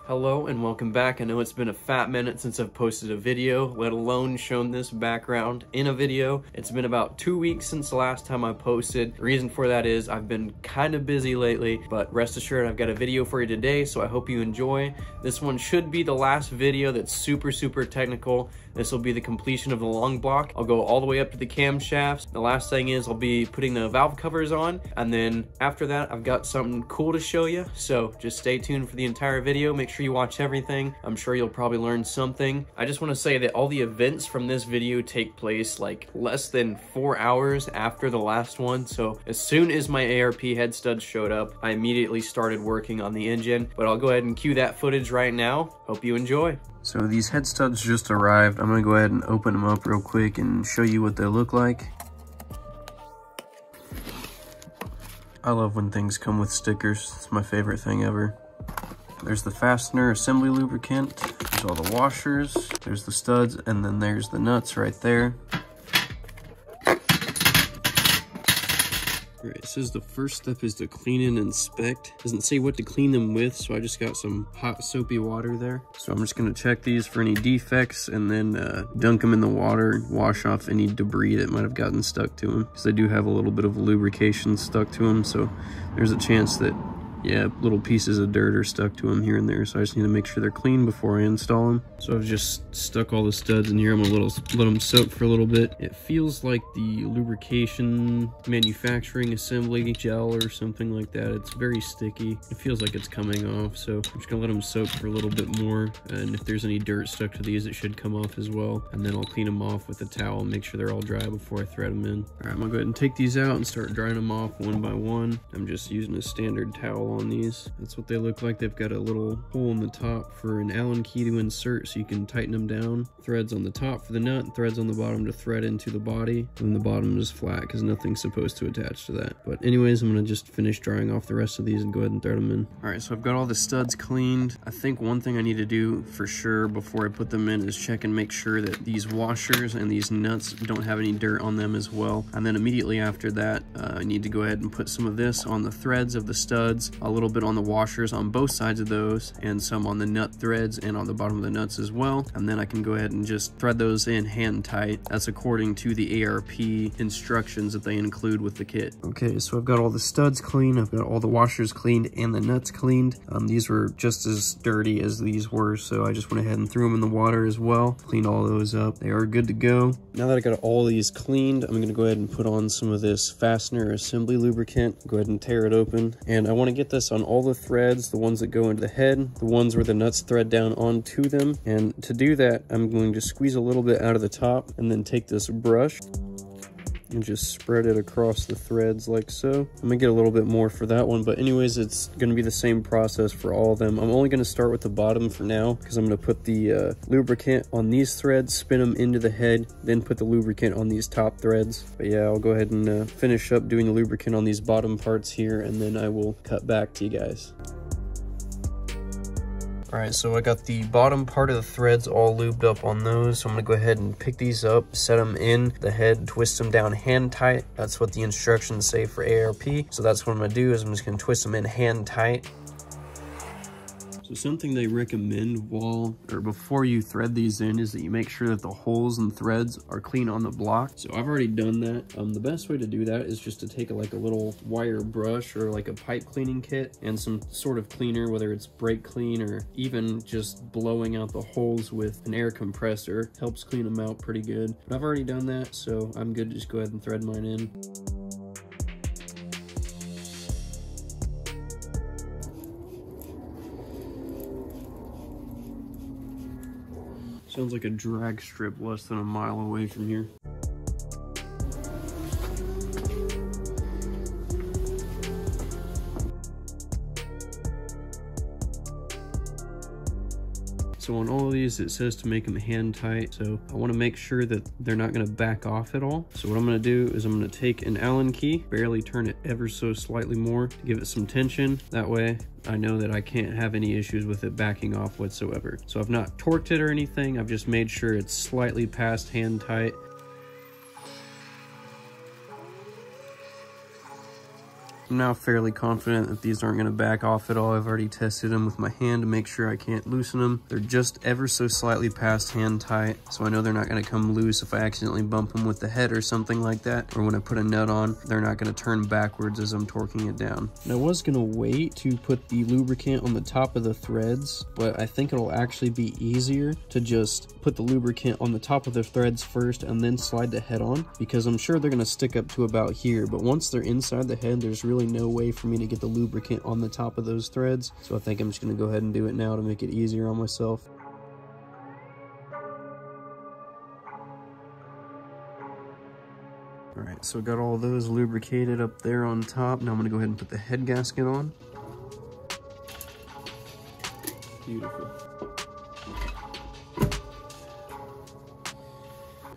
Hello and welcome back. I know it's been a fat minute since I've posted a video, let alone shown this background in a video. It's been about 2 weeks since the last time I posted. The reason for that is I've been kind of busy lately, but rest assured I've got a video for you today, so I hope you enjoy. This one should be the last video that's super technical. This will be the completion of the long block. I'll go all the way up to the camshafts. The last thing is I'll be putting the valve covers on, and then after that I've got something cool to show you, so just stay tuned for the entire video. Make sure you watch everything. I'm sure you'll probably learn something. I just want to say that all the events from this video take place like less than 4 hours after the last one, so as soon as my ARP head studs showed up, I immediately started working on the engine, but I'll go ahead and cue that footage right now. Hope you enjoy. So these head studs just arrived. I'm gonna go ahead and open them up real quick and show you what they look like. I love when things come with stickers. It's my favorite thing ever. There's the fastener assembly lubricant, there's all the washers, there's the studs, and then there's the nuts right there. Alright, it says the first step is to clean and inspect. Doesn't say what to clean them with, so I just got some hot soapy water there. So I'm just gonna check these for any defects and then dunk them in the water and wash off any debris that might have gotten stuck to them. Because they do have a little bit of lubrication stuck to them, so there's a chance that, yeah, little pieces of dirt are stuck to them here and there, so I just need to make sure they're clean before I install them. So I've just stuck all the studs in here. I'm gonna let them soak for a little bit. It feels like the lubrication manufacturing assembly gel or something like that. It's very sticky. It feels like it's coming off, so I'm just gonna let them soak for a little bit more, and if there's any dirt stuck to these, it should come off as well. And then I'll clean them off with a towel and make sure they're all dry before I thread them in. All right, I'm gonna go ahead and take these out and start drying them off one by one. I'm just using a standard towel on these. That's what they look like. They've got a little hole in the top for an Allen key to insert so you can tighten them down. Threads on the top for the nut, and threads on the bottom to thread into the body. And the bottom is flat because nothing's supposed to attach to that. But anyways, I'm gonna just finish drying off the rest of these and go ahead and thread them in. All right, so I've got all the studs cleaned. I think one thing I need to do for sure before I put them in is check and make sure that these washers and these nuts don't have any dirt on them as well. And then immediately after that, I need to go ahead and put some of this on the threads of the studs, a little bit on the washers on both sides of those, and some on the nut threads and on the bottom of the nuts as well. And then I can go ahead and just thread those in hand tight. That's according to the ARP instructions that they include with the kit. Okay, so I've got all the studs clean, I've got all the washers cleaned and the nuts cleaned. These were just as dirty as these were, so I just went ahead and threw them in the water as well. Cleaned all those up. They are good to go. Now that I got all these cleaned, I'm gonna go ahead and put on some of this fastener assembly lubricant. Go ahead and tear it open. And I wanna get this on all the threads, the ones that go into the head, the ones where the nuts thread down onto them. And to do that, I'm going to squeeze a little bit out of the top and then take this brush and just spread it across the threads like so. I'm gonna get a little bit more for that one, but anyways, it's gonna be the same process for all of them. I'm only gonna start with the bottom for now because I'm gonna put the lubricant on these threads, spin them into the head, then put the lubricant on these top threads. But yeah, I'll go ahead and finish up doing the lubricant on these bottom parts here, and then I will cut back to you guys. All right, so I got the bottom part of the threads all lubed up on those. So I'm gonna go ahead and pick these up, set them in the head, twist them down hand tight. That's what the instructions say for ARP. So that's what I'm gonna do, is I'm just gonna twist them in hand tight. So something they recommend before you thread these in is that you make sure that the holes and threads are clean on the block. So I've already done that. The best way to do that is just to take a little wire brush or like a pipe cleaning kit and some sort of cleaner, whether it's brake clean or even just blowing out the holes with an air compressor. Helps clean them out pretty good. But I've already done that, so I'm good to just go ahead and thread mine in. Sounds like a drag strip less than a mile away from here. So on all of these, it says to make them hand tight. So I want to make sure that they're not going to back off at all. So what I'm going to do is I'm going to take an Allen key, barely turn it ever so slightly more to give it some tension. That way I know that I can't have any issues with it backing off whatsoever. So I've not torqued it or anything. I've just made sure it's slightly past hand tight. I'm now fairly confident that these aren't going to back off at all. I've already tested them with my hand to make sure I can't loosen them. They're just ever so slightly past hand tight, so I know they're not going to come loose if I accidentally bump them with the head or something like that, or when I put a nut on, they're not going to turn backwards as I'm torquing it down. And I was going to wait to put the lubricant on the top of the threads, but I think it'll actually be easier to just put the lubricant on the top of the threads first and then slide the head on, because I'm sure they're going to stick up to about here, but once they're inside the head, there's really no way for me to get the lubricant on the top of those threads. So I think I'm just going to go ahead and do it now to make it easier on myself. Alright, so I got all those lubricated up there on top. Now I'm going to go ahead and put the head gasket on. Beautiful.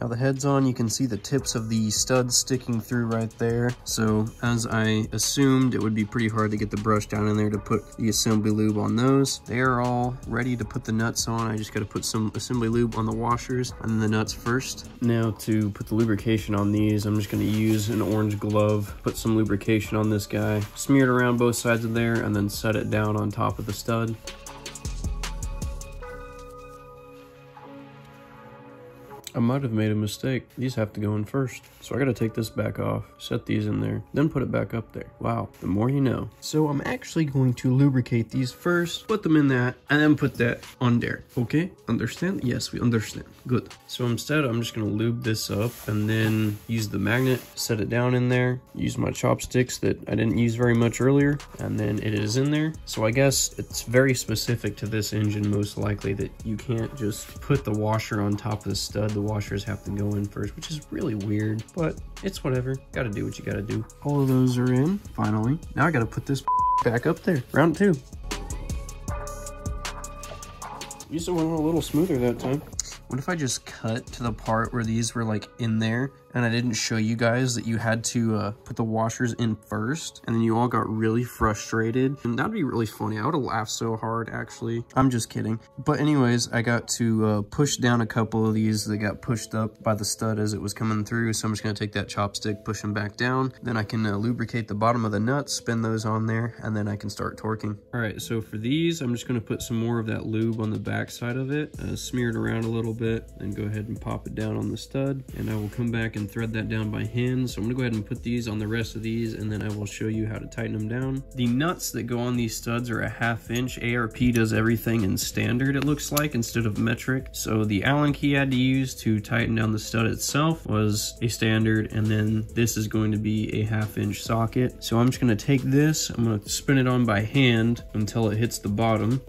Now the head's on, you can see the tips of the studs sticking through right there. So as I assumed, it would be pretty hard to get the brush down in there to put the assembly lube on those. They are all ready to put the nuts on. I just got to put some assembly lube on the washers and then the nuts first. Now to put the lubrication on these, I'm just going to use an orange glove, put some lubrication on this guy, smear it around both sides of there, and then set it down on top of the stud. I might have made a mistake. These have to go in first. So I gotta take this back off, set these in there, then put it back up there. Wow, the more you know. So I'm actually going to lubricate these first, put them in that, and then put that on there. Okay, understand? Yes, we understand. Good. So instead, I'm just gonna lube this up and then use the magnet, set it down in there, use my chopsticks that I didn't use very much earlier, and then it is in there. So I guess it's very specific to this engine, most likely, that you can't just put the washer on top of the stud. The washers have to go in first, which is really weird, but it's whatever. Gotta do what you gotta do. All of those are in, finally. Now I gotta put this back up there. Round 2. Used to went a little smoother that time. What if I just cut to the part where these were like in there and I didn't show you guys that you had to put the washers in first, and then you all got really frustrated? And that'd be really funny. I would have laughed so hard, actually. I'm just kidding. But anyways, I got to push down a couple of these that got pushed up by the stud as it was coming through. So I'm just gonna take that chopstick, push them back down. Then I can lubricate the bottom of the nuts, spin those on there, and then I can start torquing. All right, so for these, I'm just gonna put some more of that lube on the back side of it, smear it around a little bit, then go ahead and pop it down on the stud, and I will come back and thread that down by hand. So I'm gonna go ahead and put these on the rest of these, and then I will show you how to tighten them down. The nuts that go on these studs are a 1/2 inch. ARP does everything in standard, it looks like, instead of metric. So the Allen key I had to use to tighten down the stud itself was a standard, and then this is going to be a 1/2 inch socket. So I'm just gonna take this, I'm gonna spin it on by hand until it hits the bottom.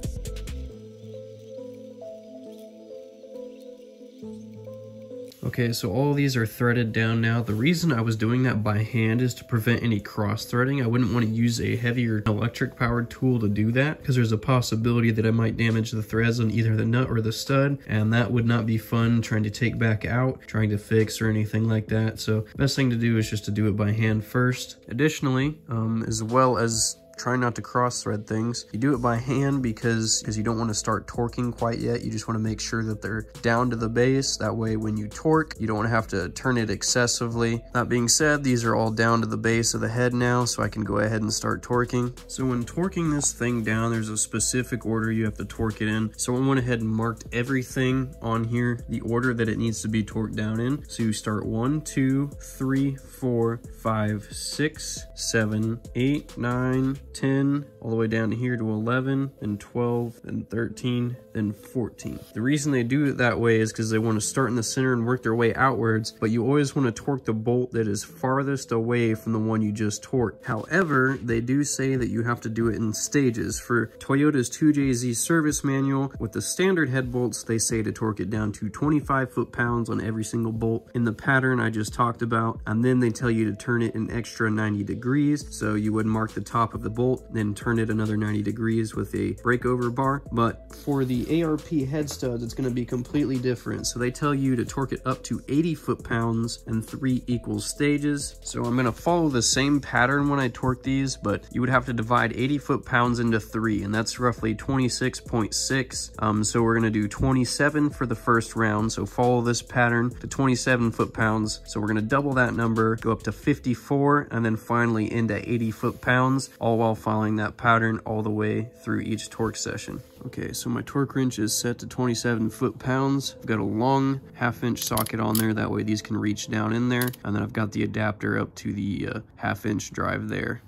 Okay, so all of these are threaded down now. The reason I was doing that by hand is to prevent any cross threading. I wouldn't want to use a heavier electric powered tool to do that, because there's a possibility that I might damage the threads on either the nut or the stud, and that would not be fun trying to take back out, trying to fix or anything like that. So best thing to do is just to do it by hand first. Additionally, as well as try not to cross thread things, you do it by hand because you don't want to start torquing quite yet. You just want to make sure that they're down to the base. That way when you torque, you don't want to have to turn it excessively. That being said, these are all down to the base of the head now, so I can go ahead and start torquing. So when torquing this thing down, there's a specific order you have to torque it in. So I went ahead and marked everything on here, the order that it needs to be torqued down in. So you start 1, 2, 3, 4, 5, 6, 7, 8, 9, 10, all the way down to here to 11, then 12, then 13, then 14. The reason they do it that way is because they want to start in the center and work their way outwards, but you always want to torque the bolt that is farthest away from the one you just torqued. However, they do say that you have to do it in stages. For Toyota's 2JZ service manual, with the standard head bolts, they say to torque it down to 25 foot-pounds on every single bolt in the pattern I just talked about, and then they tell you to turn it an extra 90 degrees, so you would mark the top of the bolt bolt, then turn it another 90 degrees with a breakover bar. But for the ARP head studs, it's going to be completely different. So they tell you to torque it up to 80 foot-pounds in 3 equal stages. So I'm going to follow the same pattern when I torque these, but you would have to divide 80 foot-pounds into 3, and that's roughly 26.6. So we're going to do 27 for the first round. So follow this pattern to 27 foot-pounds. So we're going to double that number, go up to 54, and then finally into 80 foot-pounds, all while following that pattern all the way through each torque session. Okay, so my torque wrench is set to 27 foot-pounds. I've got a long 1/2-inch socket on there, that way these can reach down in there, and then I've got the adapter up to the 1/2-inch drive there.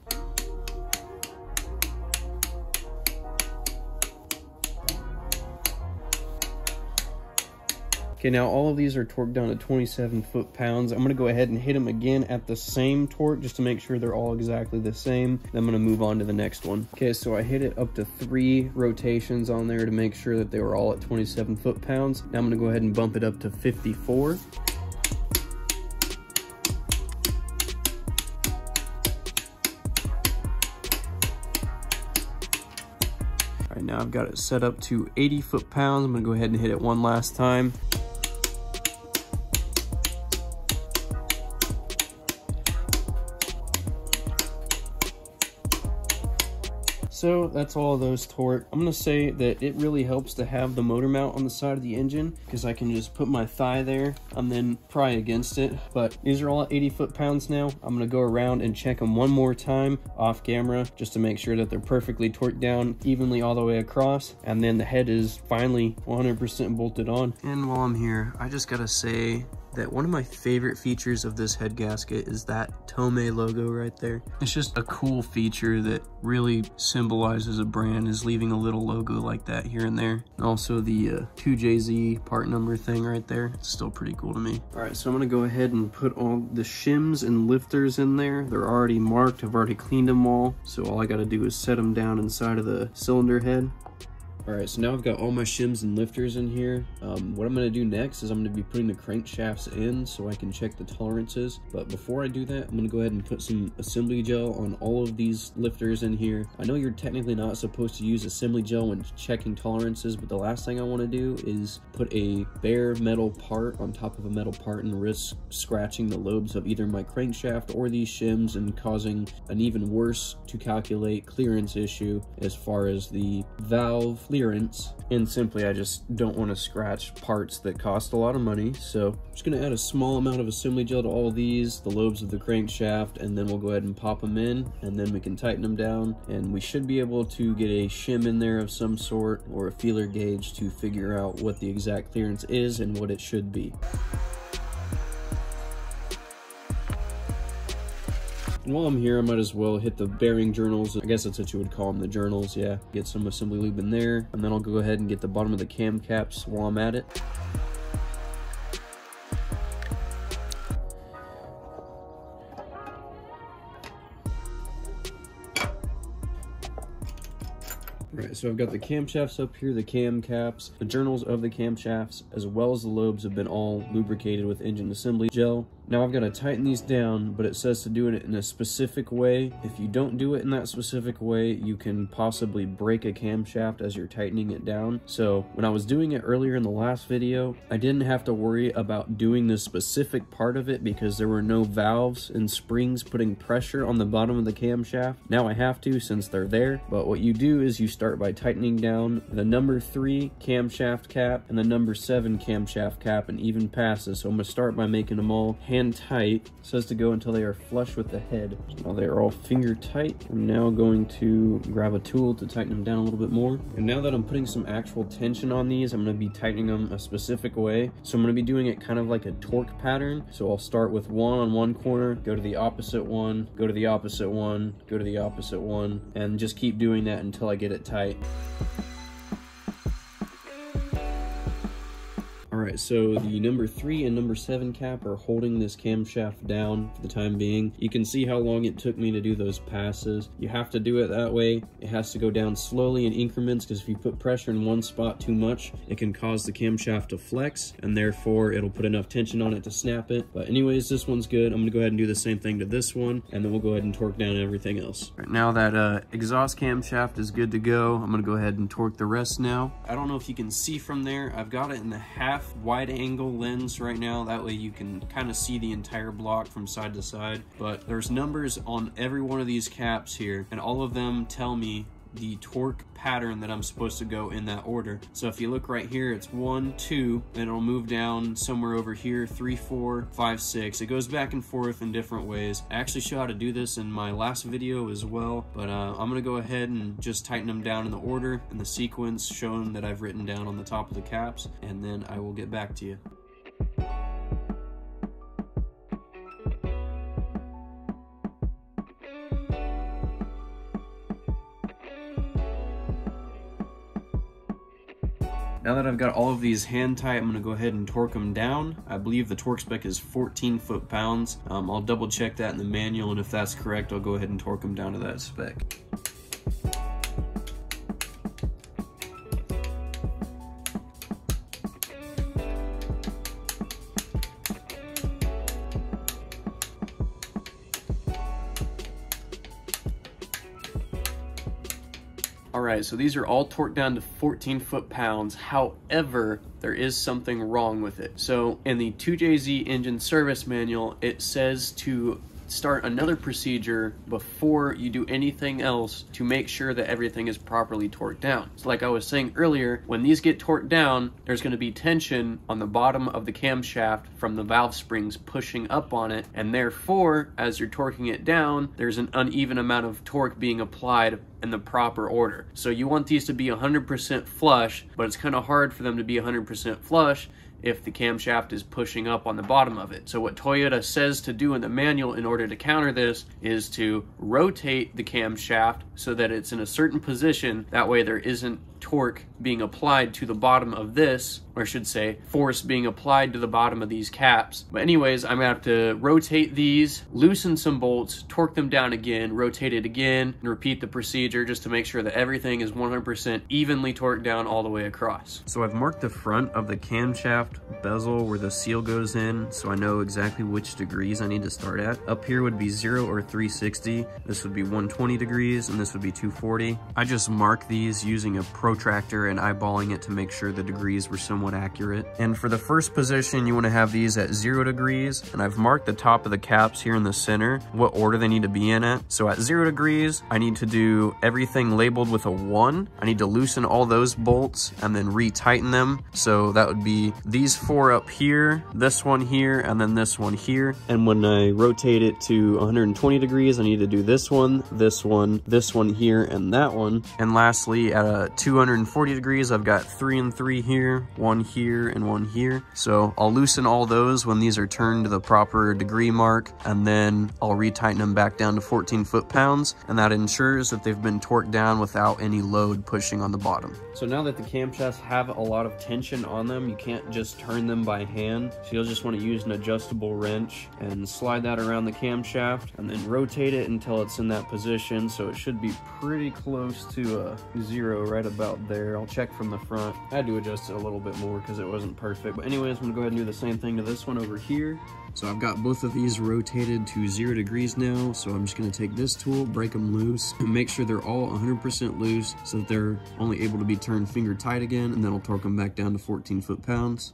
Okay, now all of these are torqued down to 27 foot-pounds. I'm gonna go ahead and hit them again at the same torque just to make sure they're all exactly the same. Then I'm gonna move on to the next one. Okay, so I hit it up to 3 rotations on there to make sure that they were all at 27 foot-pounds. Now I'm gonna go ahead and bump it up to 54. All right, now I've got it set up to 80 foot-pounds. I'm gonna go ahead and hit it one last time. So that's all of those torque. I'm gonna say that it really helps to have the motor mount on the side of the engine, because I can just put my thigh there and then pry against it. But these are all at 80 foot-pounds now. I'm gonna go around and check them one more time off camera just to make sure that they're perfectly torqued down evenly all the way across. And then the head is finally 100% bolted on. And while I'm here, I just gotta say that one of my favorite features of this head gasket is that Tomei logo right there. It's just a cool feature that really symbolizes a brand, is leaving a little logo like that here and there. And also the 2JZ part number thing right there. It's still pretty cool to me. All right, so I'm gonna go ahead and put all the shims and lifters in there. They're already marked, I've already cleaned them all. So all I gotta do is set them down inside of the cylinder head. All right, so now I've got all my shims and lifters in here. What I'm gonna do next is I'm gonna be putting the crankshafts in so I can check the tolerances. But before I do that, I'm gonna go ahead and put some assembly gel on all of these lifters in here. I know you're technically not supposed to use assembly gel when checking tolerances, but the last thing I wanna do is put a bare metal part on top of a metal part and risk scratching the lobes of either my crankshaft or these shims and causing an even worse to calculate clearance issue as far as the valve clearance. And simply, I just don't want to scratch parts that cost a lot of money. So I'm just going to add a small amount of assembly gel to all of these, the lobes of the crankshaft, and then we'll go ahead and pop them in, and then we can tighten them down. And we should be able to get a shim in there of some sort or a feeler gauge to figure out what the exact clearance is and what it should be. And while I'm here, I might as well hit the bearing journals. I guess that's what you would call them, the journals, yeah. Get some assembly lube in there, and then I'll go ahead and get the bottom of the cam caps while I'm at it. Alright, so I've got the camshafts up here, the cam caps, the journals of the camshafts, as well as the lobes have been all lubricated with engine assembly gel. Now I've got to tighten these down, but it says to do it in a specific way. If you don't do it in that specific way, you can possibly break a camshaft as you're tightening it down. So when I was doing it earlier in the last video, I didn't have to worry about doing the specific part of it because there were no valves and springs putting pressure on the bottom of the camshaft. Now I have to since they're there, but what you do is you start by tightening down the number 3 camshaft cap and the number 7 camshaft cap in even passes. So I'm going to start by making them all hand tight. It says to go until they are flush with the head. So now they are all finger tight. I'm now going to grab a tool to tighten them down a little bit more. And now that I'm putting some actual tension on these, I'm going to be tightening them a specific way. So I'm going to be doing it kind of like a torque pattern. So I'll start with 1 on one corner, go to the opposite one, go to the opposite one, go to the opposite one, and just keep doing that until I get it tight. Alright, so the number 3 and number 7 cap are holding this camshaft down for the time being. You can see how long it took me to do those passes. You have to do it that way. It has to go down slowly in increments, because if you put pressure in one spot too much, it can cause the camshaft to flex, and therefore it'll put enough tension on it to snap it. But anyways, this one's good. I'm gonna go ahead and do the same thing to this one, and then we'll go ahead and torque down everything else. Right now that exhaust camshaft is good to go. I'm gonna go ahead and torque the rest now. I don't know if you can see from there, I've got it in the half wide angle lens right now. That way you can kind of see the entire block from side to side. But there's numbers on every one of these caps here, and all of them tell me the torque pattern that I'm supposed to go in that order. So if you look right here, it's 1, 2, and it'll move down somewhere over here, 3, 4, 5, 6. It goes back and forth in different ways. I actually show how to do this in my last video as well, but I'm gonna go ahead and just tighten them down in the order and the sequence shown that I've written down on the top of the caps, and then I will get back to you. Now that I've got all of these hand tight, I'm gonna go ahead and torque them down. I believe the torque spec is 14 foot-pounds. I'll double check that in the manual, and if that's correct, I'll go ahead and torque them down to that spec. Alright, so these are all torqued down to 14 foot-pounds. However, there is something wrong with it. So in the 2JZ engine service manual, it says to start another procedure before you do anything else to make sure that everything is properly torqued down. So like I was saying earlier, when these get torqued down, there's going to be tension on the bottom of the camshaft from the valve springs pushing up on it, and therefore, as you're torquing it down, there's an uneven amount of torque being applied in the proper order. So you want these to be 100% flush, but it's kind of hard for them to be 100% flush if the camshaft is pushing up on the bottom of it. So what Toyota says to do in the manual in order to counter this is to rotate the camshaft so that it's in a certain position. That way there isn't torque being applied to the bottom of this, or I should say force being applied to the bottom of these caps. But anyways, I'm gonna have to rotate these, loosen some bolts, torque them down again, rotate it again, and repeat the procedure just to make sure that everything is 100% evenly torqued down all the way across. So I've marked the front of the camshaft bezel where the seal goes in, so I know exactly which degrees I need to start at. Up here would be 0 or 360, this would be 120 degrees, and this would be 240. I just mark these using a protractor and eyeballing it to make sure the degrees were somewhat accurate. And for the first position, you want to have these at 0 degrees, and I've marked the top of the caps here in the center, what order they need to be in at. So at 0 degrees, I need to do everything labeled with a 1. I need to loosen all those bolts and then retighten them. So that would be these 4 up here, this one here, and then this one here. And when I rotate it to 120 degrees, I need to do this one here, and that one. And lastly, at 240 degrees, I've got 3 and 3 here, 1 here, and 1 here. So I'll loosen all those when these are turned to the proper degree mark, and then I'll retighten them back down to 14 foot-pounds, and that ensures that they've been torqued down without any load pushing on the bottom. So now that the camshafts have a lot of tension on them, you can't just turn them by hand. So you'll just want to use an adjustable wrench and slide that around the camshaft, and then rotate it until it's in that position. So it should be pretty close to 0 right about there. I'll check from the front. I had to adjust it a little bit more because it wasn't perfect. But anyways, I'm gonna go ahead and do the same thing to this one over here. So I've got both of these rotated to 0 degrees now. So I'm just gonna take this tool, break them loose, and make sure they're all 100% loose so that they're only able to be turned finger tight again, and then I'll torque them back down to 14 foot-pounds.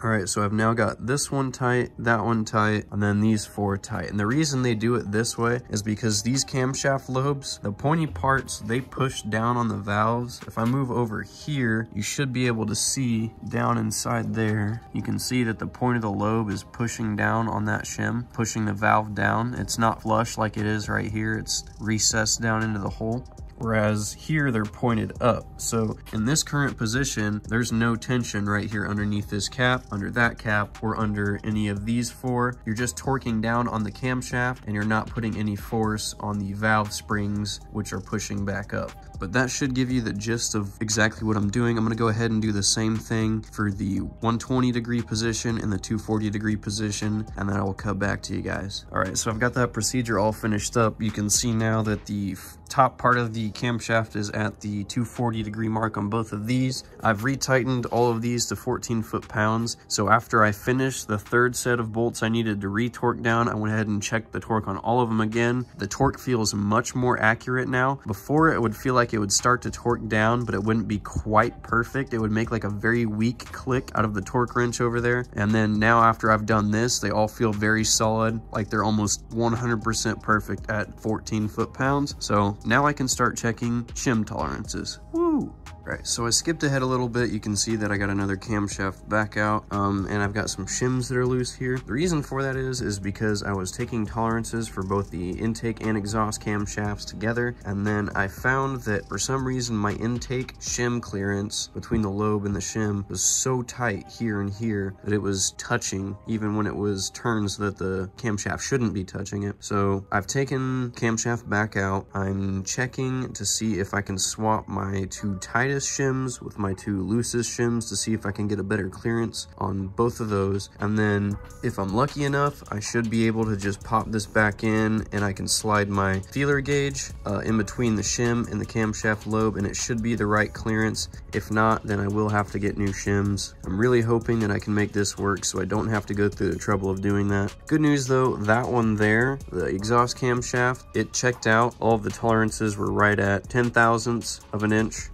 All right, so I've now got this one tight, that one tight, and then these 4 tight. And the reason they do it this way is because these camshaft lobes, the pointy parts, they push down on the valves. If I move over here, you should be able to see down inside there. You can see that the point of the lobe is pushing down on that shim, pushing the valve down. It's not flush like it is right here. It's recessed down into the hole. whereas here they're pointed up. So in this current position, there's no tension right here underneath this cap, under that cap, or under any of these four. You're just torquing down on the camshaft and you're not putting any force on the valve springs, which are pushing back up. But that should give you the gist of exactly what I'm doing. I'm gonna go ahead and do the same thing for the 120-degree position and the 240-degree position, and then I will cut back to you guys. All right, so I've got that procedure all finished up. You can see now that the top part of the camshaft is at the 240-degree mark on both of these. I've retightened all of these to 14 foot-pounds. So after I finished the third set of bolts I needed to re-torque down, I went ahead and checked the torque on all of them again. The torque feels much more accurate now. Before, it would feel like it would start to torque down, but it wouldn't be quite perfect. It would make like a very weak click out of the torque wrench over there. And then now after I've done this, they all feel very solid, like they're almost 100% perfect at 14 foot-pounds. So now I can start checking shim tolerances. Woo! Right, so I skipped ahead a little bit. You can see that I got another camshaft back out, and I've got some shims that are loose here. The reason for that is because I was taking tolerances for both the intake and exhaust camshafts together, and then I found that for some reason my intake shim clearance between the lobe and the shim was so tight here and here that it was touching even when it was turned so that the camshaft shouldn't be touching it. So I've taken camshaft back out. I'm checking to see if I can swap my two tightest shims with my two loosest shims to see if I can get a better clearance on both of those. And then if I'm lucky enough, I should be able to just pop this back in and I can slide my feeler gauge in between the shim and the camshaft lobe, and it should be the right clearance. If not, then I will have to get new shims. I'm really hoping that I can make this work so I don't have to go through the trouble of doing that. Good news though, that one there, the exhaust camshaft, it checked out. All of the tolerances were right at 10/1000ths of an inch.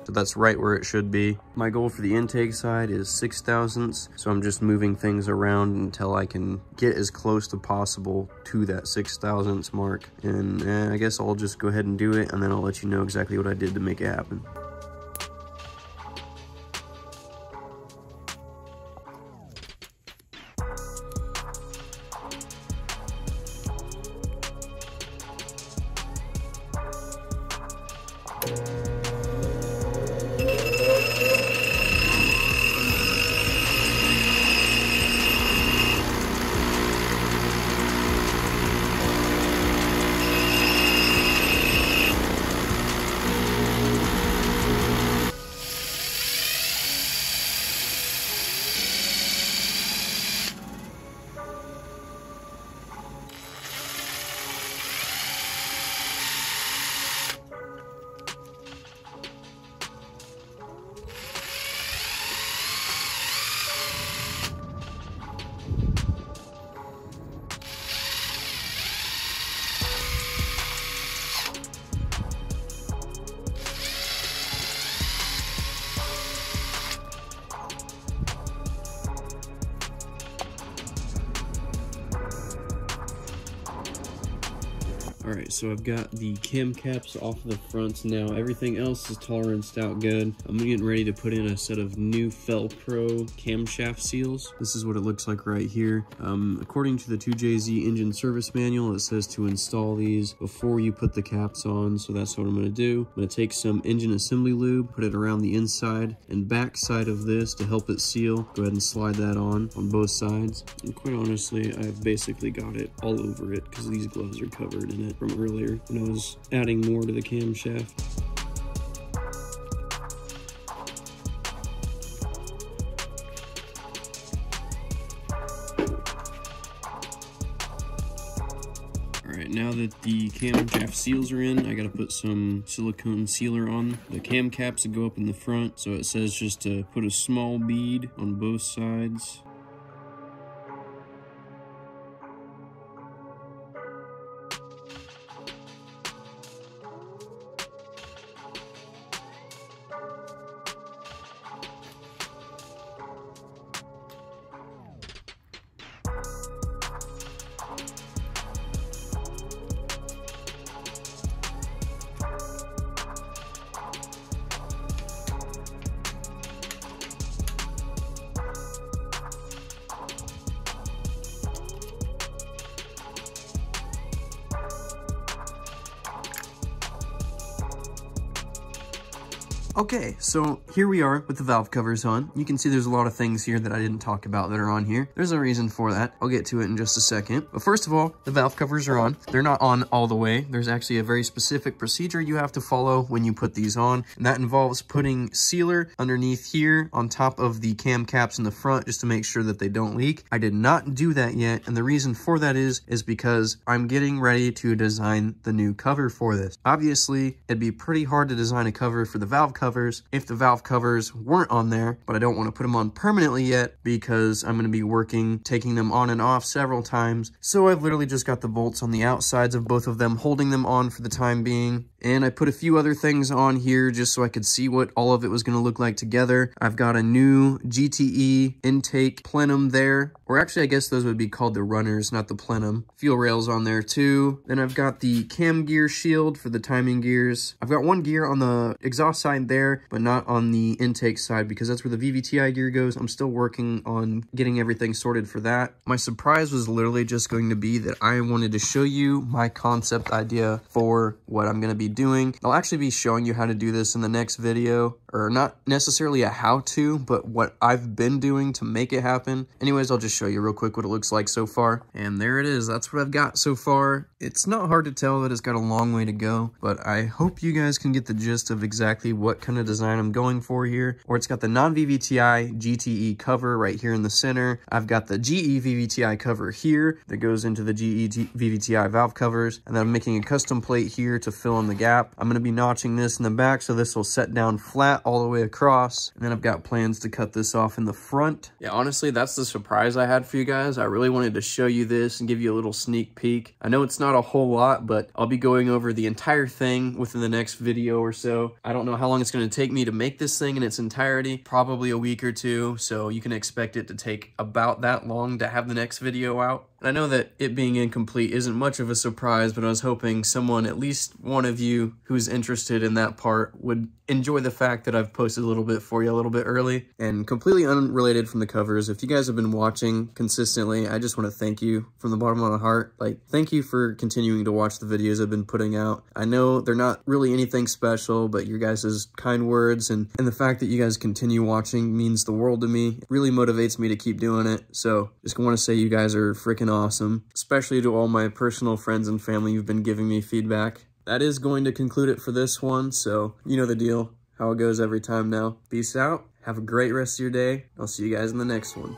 So that's right where it should be. My goal for the intake side is 6/1000ths, so I'm just moving things around until I can get as close to possible to that 6/1000ths mark. And I guess I'll just go ahead and do it, and then I'll let you know exactly what I did to make it happen. Alright, so I've got the cam caps off of the fronts now. Everything else is toleranced out good. I'm getting ready to put in a set of new Fel-Pro camshaft seals. This is what it looks like right here. According to the 2JZ engine service manual, it says to install these before you put the caps on, so that's what I'm going to do. I'm going to take some engine assembly lube, put it around the inside and back side of this to help it seal. Go ahead and slide that on both sides. And quite honestly, I've basically got it all over it because these gloves are covered in it from earlier when I was adding more to the camshaft. Alright, now that the camshaft seals are in, I gotta put some silicone sealer on the cam caps that go up in the front. So it says just to put a small bead on both sides. Okay, so here we are with the valve covers on. You can see there's a lot of things here that I didn't talk about that are on here. There's a reason for that. I'll get to it in just a second. But first of all, the valve covers are on. They're not on all the way. There's actually a very specific procedure you have to follow when you put these on, and that involves putting sealer underneath here on top of the cam caps in the front just to make sure that they don't leak. I did not do that yet, and the reason for that is because I'm getting ready to design the new cover for this. Obviously, it'd be pretty hard to design a cover for the valve covers if the valve covers weren't on there, but I don't want to put them on permanently yet because I'm going to be taking them on and off several times. So I've literally just got the bolts on the outsides of both of them, holding them on for the time being. And I put a few other things on here just so I could see what all of it was going to look like together. I've got a new GTE intake plenum there, or actually I guess those would be called the runners, not the plenum. Fuel rails on there too. Then I've got the cam gear shield for the timing gears. I've got one gear on the exhaust side there, but not on the intake side because that's where the VVTi gear goes. I'm still working on getting everything sorted for that. My surprise was literally just going to be that I wanted to show you my concept idea for what I'm going to be doing. I'll actually be showing you how to do this in the next video, or not necessarily a how-to, but what I've been doing to make it happen. Anyways, I'll just show you real quick what it looks like so far. And there it is. That's what I've got so far. It's not hard to tell that it's got a long way to go, but I hope you guys can get the gist of exactly what kind of design I'm going for here. Or it's got the non-VVTi GTE cover right here in the center. I've got the GE VVTi cover here that goes into the GE VVTi valve covers. And then I'm making a custom plate here to fill in the gap. I'm going to be notching this in the back so this will set down flat all the way across. And then I've got plans to cut this off in the front. Yeah, honestly, that's the surprise I had for you guys. I really wanted to show you this and give you a little sneak peek. I know it's not a whole lot, but I'll be going over the entire thing within the next video or so. I don't know how long it's going to take me to make this thing in its entirety, probably a week or two, so you can expect it to take about that long to have the next video out. And I know that it being incomplete isn't much of a surprise, but I was hoping someone, at least one of you who's interested in that part, would enjoy the fact that I've posted a little bit for you a little bit early. And completely unrelated from the covers, if you guys have been watching consistently, I just want to thank you from the bottom of my heart. Like, thank you for continuing to watch the videos I've been putting out. I know they're not really anything special, but your guys' kind words and the fact that you guys continue watching means the world to me. It really motivates me to keep doing it. So just want to say you guys are freaking awesome, especially to all my personal friends and family who've been giving me feedback. That is going to conclude it for this one, so you know the deal, how it goes every time now. Peace out, have a great rest of your day, I'll see you guys in the next one.